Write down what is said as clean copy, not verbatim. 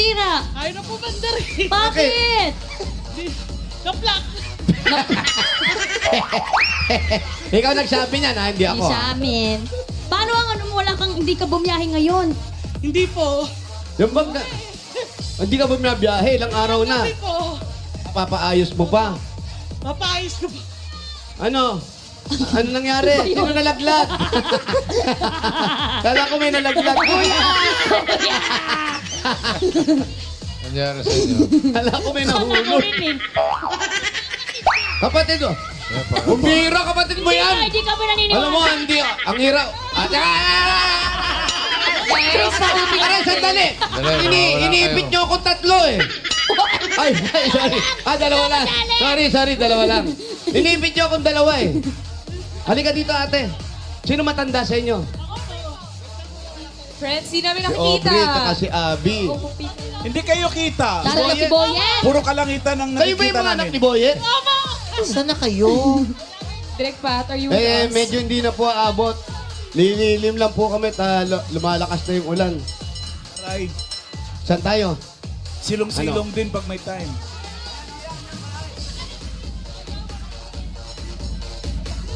nasira? Ayaw na pumandar eh. Bakit? Na-block. Ikaw nagsabi niyan, ha? Hindi ako. Hindi sa amin. Paano ang ano mo, wala kang, hindi ka bumiyahe ngayon? Hindi po. Yung bag na... Hindi ka ba binabiyahe? Ilang araw na. Hindi po. Papaayos mo pa. Papaayos ko po. Ano? Ano nangyari? Sino nalaglag? Kala ko may nalaglag. Kuya! Nangyari sa inyo. Kala ko may Saan nahulog. nakurinig? Kapatid mo. Bumbira, kapatid mo Hindi ka, yan. hindi ka ba naniniwala? Alam mo, hindi. Ang hirap. Aray, sandali. Iniipit niyo akong tatlo eh. Ay, sorry. Dalawa lang. Sorry, dalawa lang. Iniipit niyo akong dalawa eh. Halika dito, ate. Sino matanda sa inyo? Friends, di namin Si nakikita. Aubrey, tsaka si Abby. Hindi kayo kita. Lalo si Boyet. Puro kalangitan ang Kayo ba yung nakikita mga anak namin. ni Boyet? Saan na kayo? Direct Pat, are you with Eh, us? medyo hindi na po aabot. Lililim lang po kami, lumalakas na yung ulan. Try. Saan tayo? Silong-silong din pag may time.